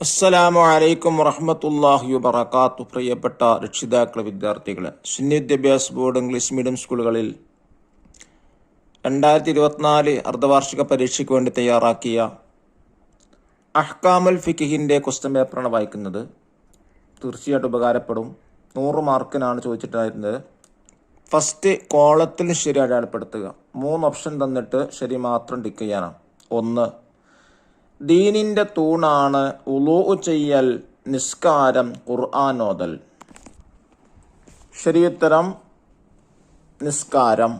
അസ്സലാമു അലൈക്കും വറഹ്മത്തുള്ളാഹി വബറകാതുഹു. പ്രിയപ്പെട്ട രക്ഷിതാക്കളെ, വിദ്യാർത്ഥികളെ, സുന്നി വിദ്യാഭ്യാസ ബോർഡ് ഇംഗ്ലീഷ് മീഡിയം സ്കൂളുകളിൽ 2024 അർദ്ധവാർഷിക പരീക്ഷയ്ക്ക് വേണ്ടി തയ്യാറാക്കിയ അഹ്കാമുൽ ഫിഖിന്റെ ക്വസ്റ്റ്യൻ പേപ്പറാണ് വായിക്കുന്നത്. തീർച്ചയായിട്ടും ഉപകാരപ്പെടും. 100 മാർക്കിനാണ് ചോദിച്ചിട്ടായിരുന്നത്. ഫസ്റ്റ് കോളത്തിൽ ശരി അടയാളപ്പെടുത്തുക. 3 ഓപ്ഷൻ തന്നിട്ട് ശരി മാത്രം ടിക്ക് ചെയ്യാനാണ്. 1, ദീനിന്റെ തൂണാണ് ഉളൂ ചെയ്യൽ, നിസ്കാരം, ഖുർആൻ ഓതൽ. ശരിയുത്തരം നിസ്കാരം.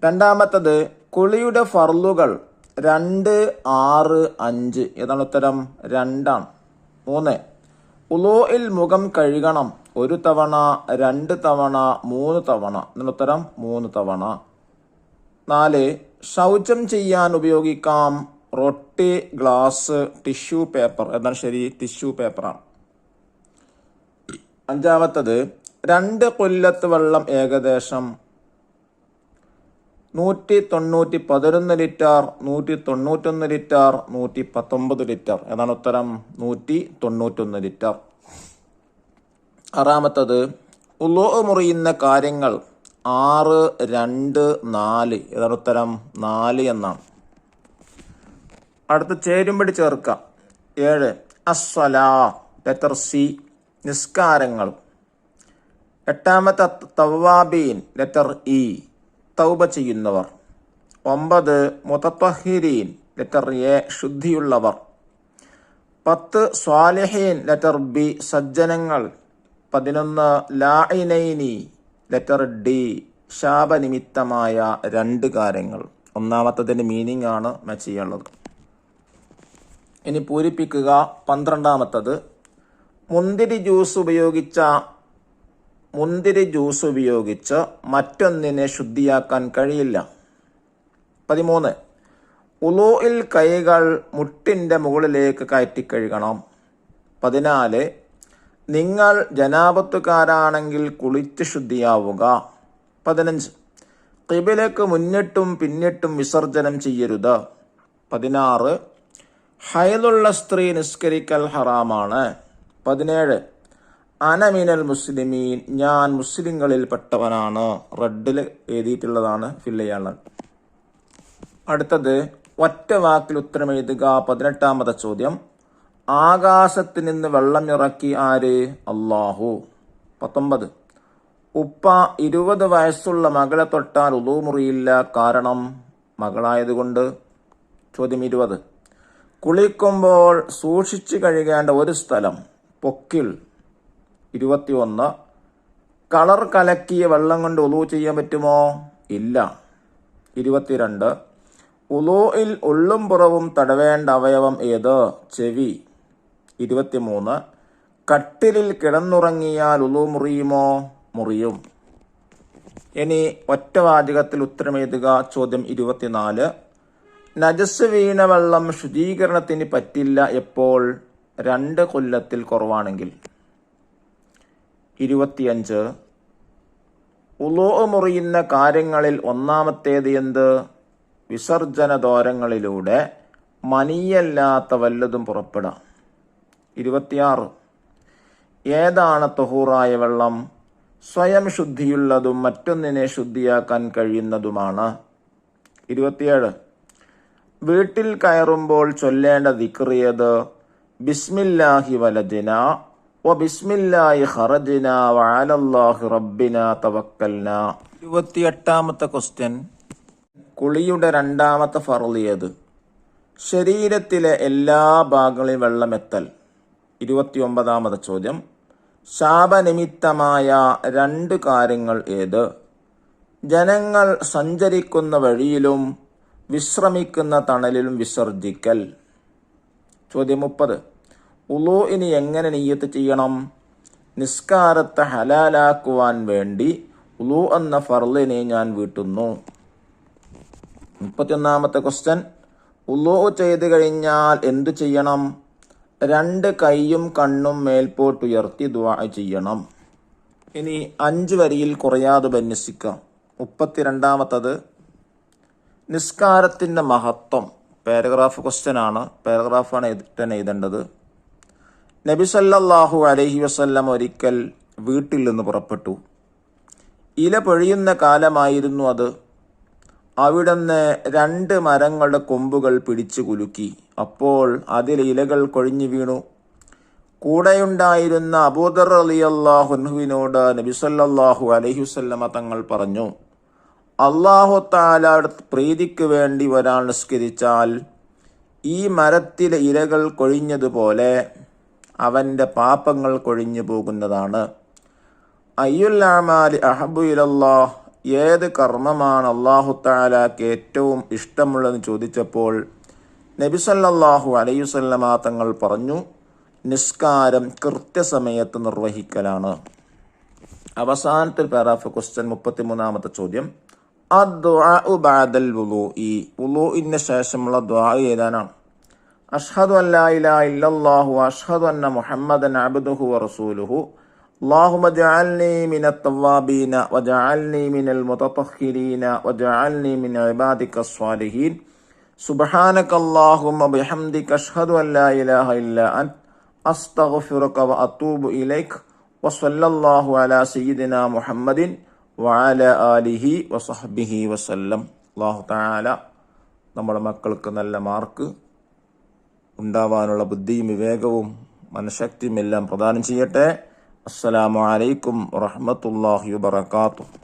രണ്ടാമത്തത്, കുളിയുടെ ഫർളുകൾ 2, 6, 5. ഏതാണ് ഉത്തരം? 2 ആണ്. 3, ഉളൂഇൽ മുഖം കഴുകണം 1 തവണ, 2 തവണ, 3 തവണ. എന്താണ് ഉത്തരം? 3 തവണ. 4, ശൗചം ചെയ്യാൻ ഉപയോഗിക്കാം റൊട്ടി, ഗ്ലാസ്, ടിഷ്യൂ പേപ്പർ. എന്താണ് ശരി? ടിഷ്യൂ പേപ്പറാണ്. 5, 2 കൊല്ലത്ത് വെള്ളം ഏകദേശം 111 ലിറ്റർ, 191 ലിറ്റർ, 119 ലിറ്റർ. ഏതാണ് ഉത്തരം? 191 ലിറ്റർ. 6, ഉളൂ മുറിയുന്ന കാര്യങ്ങൾ 6, 2, 4. ഏതാണ് ഉത്തരം? 4 എന്നാണ്. അടുത്ത് ചേരുംപടി ചേർക്കാം. 7, അസ്സലാ, ലെറ്റർ സി, നിസ്കാരങ്ങൾ. 8, തവ്വാബീൻ, ലെറ്റർ ഇ, തൗബ ചെയ്യുന്നവർ. 9, മുതത്തഹിരീൻ, ലെറ്റർ എ, ശുദ്ധിയുള്ളവർ. 10, സ്വാലിഹീൻ, ലെറ്റർ ബി, സജ്ജനങ്ങൾ. 11, ലാഇനൈനി, ലെറ്റർ ഡി, ശാപനിമിത്തമായ 2 കാര്യങ്ങൾ. ഒന്നാമത്തതിന്റെ മീനിങ് ആണ് മാച്ച് ചെയ്യാനുള്ളത്. ഇനി പൂരിപ്പിക്കുക. 12, മുന്തിരി ജ്യൂസ് ഉപയോഗിച്ച് മറ്റൊന്നിനെ ശുദ്ധിയാക്കാൻ കഴിയില്ല. 13, ഉളൂഇൽ കൈകൾ മുട്ടിന്റെ മുകളിലേക്ക് കയറ്റി കഴുകണം. 14, നിങ്ങൾ ജനാപത്തുകാരാണെങ്കിൽ കുളിച്ച് ശുദ്ധിയാവുക. 15, ഖിബിലക്ക് മുന്നിട്ടും പിന്നിട്ടും വിസർജനം ചെയ്യരുത്. 16, ഹൈലുള്ള സ്ത്രീ നിസ്കരിക്കൽ ഹറാമാണ്. 17, അനമിനൽ മുസ്ലിമീൻ, ഞാൻ മുസ്ലിങ്ങളിൽ പെട്ടവനാണ്. റെഡിൽ എഴുതിയിട്ടുള്ളതാണ്, ഫില്ല് ചെയ്യാനുള്ളത്. അടുത്തത്, ഒറ്റ വാക്കിൽ ഉത്തരം എഴുതുക. 18ാമത്തെ ചോദ്യം, ആകാശത്ത് നിന്ന് വെള്ളം ഇറക്കി ആര്? അല്ലാഹു. 19, ഉപ്പ 20 വയസ്സുള്ള മകളെ തൊട്ടാൽ ഉളൂ മുറിയില്ല, കാരണം മകളായതുകൊണ്ട്. ചോദ്യം 20, കുളിക്കുമ്പോൾ സൂക്ഷിച്ചു കഴുകേണ്ട ഒരു സ്ഥലം? പൊക്കിൾ. 21, കളർ കലക്കിയ വെള്ളം കൊണ്ട് ഉളൂ ചെയ്യാൻ പറ്റുമോ? ഇല്ല. 22, ഉളൂഇൽ ഉള്ളും പുറവും തടവേണ്ട അവയവം ഏത്? ചെവി. 23, കട്ടിലിൽ കിടന്നുറങ്ങിയാൽ ഉളൂ മുറിയുമോ? മുറിയും. ഇനി ഒറ്റവാചകത്തിൽ ഉത്തരം എഴുതുക. ചോദ്യം 24, നജസ് വീണ വെള്ളം ശുചീകരണത്തിന് പറ്റില്ല എപ്പോൾ? 2 കൊല്ലത്തിൽ കുറവാണെങ്കിൽ. 25, ഉളൂ മുറിയുന്ന കാര്യങ്ങളിൽ ഒന്നാമത്തേത് എന്ത്? വിസർജന ദ്വാരങ്ങളിലൂടെ മനിയല്ലാത്ത വല്ലതും പുറപ്പെടാം. 26, ഏതാണ് തൊഹൂറായ വെള്ളം? സ്വയം ശുദ്ധിയുള്ളതും മറ്റൊന്നിനെ ശുദ്ധിയാക്കാൻ കഴിയുന്നതുമാണ്. 27, വീട്ടിൽ കയറുമ്പോൾ ചൊല്ലേണ്ട ദിക്ർ ഏത്? ബിസ്മില്ലാഹി വലജ്ന വ ബിസ്മില്ലാഹി ഖറജ്ന വ അലല്ലാഹി റബ്ബിന തവക്കൽന. 28ാമത്തെ ക്വസ്റ്റ്യൻ, കുളിയുടെ 2ാമത്തെ ഫർള് ഏത്? ശരീരത്തിലെ എല്ലാ ഭാഗങ്ങളിലും വെള്ളമെത്തൽ. 29ാമത്തെ ചോദ്യം, ശാപനിമിത്തമായ 2 കാര്യങ്ങൾ ഏത്? ജനങ്ങൾ സഞ്ചരിക്കുന്ന വഴിയിലും വിശ്രമിക്കുന്ന തണലിലും വിസർജിക്കൽ. ചോദ്യം 30, ഉളൂഇന് എങ്ങനെ നിയ്യത്ത് ചെയ്യണം? നിസ്കാരത്തെ ഹലാലാക്കുവാൻ വേണ്ടി ഉളൂ എന്ന ഫർളിനെ ഞാൻ വീട്ടുന്നു. 31ാമത്തെ ക്വസ്റ്റ്യൻ, ഉളൂ ചെയ്ത് കഴിഞ്ഞാൽ എന്തു ചെയ്യണം? 2 കൈയും കണ്ണും മേൽപോട്ടുയർത്തി ദുആ ചെയ്യണം. ഇനി 5 വരിയിൽ കുറയാതെ ബന്യസിക്കാം. 32ാമത്തത്, നിസ്കാരത്തിന്റെ മഹത്വം പാരഗ്രാഫ് ക്വസ്റ്റ്യൻ ആണ്, പാരഗ്രാഫാണ് തന്നെ എഴുതേണ്ടത്. നബി സല്ലല്ലാഹു അലൈഹി വസല്ലം ഒരിക്കൽ വീട്ടിൽ നിന്ന് പുറപ്പെട്ടു. ഇല പൊഴിയുന്ന കാലമായിരുന്നു അത്. അവിടുന്ന് 2 മരങ്ങളുടെ കൊമ്പുകൾ പിടിച്ചു കുലുക്കി. അപ്പോൾ അതിൽ ഇലകൾ കൊഴിഞ്ഞു വീണു. കൂടെയുണ്ടായിരുന്ന അബൂദർ റളിയല്ലാഹു അൻഹുവിനോട് നബി സല്ലല്ലാഹു അലൈഹി വസല്ലമ തങ്ങൾ പറഞ്ഞു, അല്ലാഹു തആലയുടെ പ്രീതിക്ക് വേണ്ടി ഒരാൾ നിസ്കരിച്ചാൽ ഈ മരത്തിലെ ഇലകൾ കൊഴിഞ്ഞതുപോലെ അവൻ്റെ പാപങ്ങൾ കൊഴിഞ്ഞു പോകുന്നതാണ്. അയ്യുൽ അഅമാലി അഹബ്ബു ഇലല്ലാഹ്, ഏത് കർമ്മമാണ് അല്ലാഹു തആലക്ക് ഏറ്റവും ഇഷ്ടമുള്ളതെന്ന് ചോദിച്ചപ്പോൾ നബി സല്ലല്ലാഹു അലൈഹി വസല്ലമ തങ്ങൾ പറഞ്ഞു, നിസ്കാരം കൃത്യസമയത്ത് നിർവഹിക്കലാണ്. അവസാനത്തെ പാരാഗ്രാഫ് ക്വസ്റ്റ്യൻ 33-ാമത്തെ ചോദ്യം, അദ്ദുആഉ ബഅദൽ വുളൂഇ, വുളൂഇന് ശേഷമുള്ള ദുആ ഏതാനാണ്? അഷ്ഹദു അല്ലാ ഇലാഹ ഇല്ലല്ലാഹു വഅഷ്ഹദു അന്ന മുഹമ്മദൻ അബ്ദുഹു വറസൂലുഹു اللهم اجعلني من التوابين واجعلني من المتطهرين واجعلني من عبادك الصالحين سبحانك اللهم وبحمدك أشهد أن لا إله إلا أنت أستغفرك وأتوب إليك وصلى الله على سيدنا محمد وعلى آله وصحبه وسلم. അല്ലാഹു തആല നമ്മുടെ മക്കൾക്ക് നല്ല മാർക്ക് ഉണ്ടാവാനുള്ള ബുദ്ധിയും വിവേകവും മനഃശക്തിയും എല്ലാം പ്രദാനം ചെയ്യട്ടെ. അസ്സലാമു അലൈക്കും വറഹ്മത്തുള്ളാഹി വബറകാതുഹു.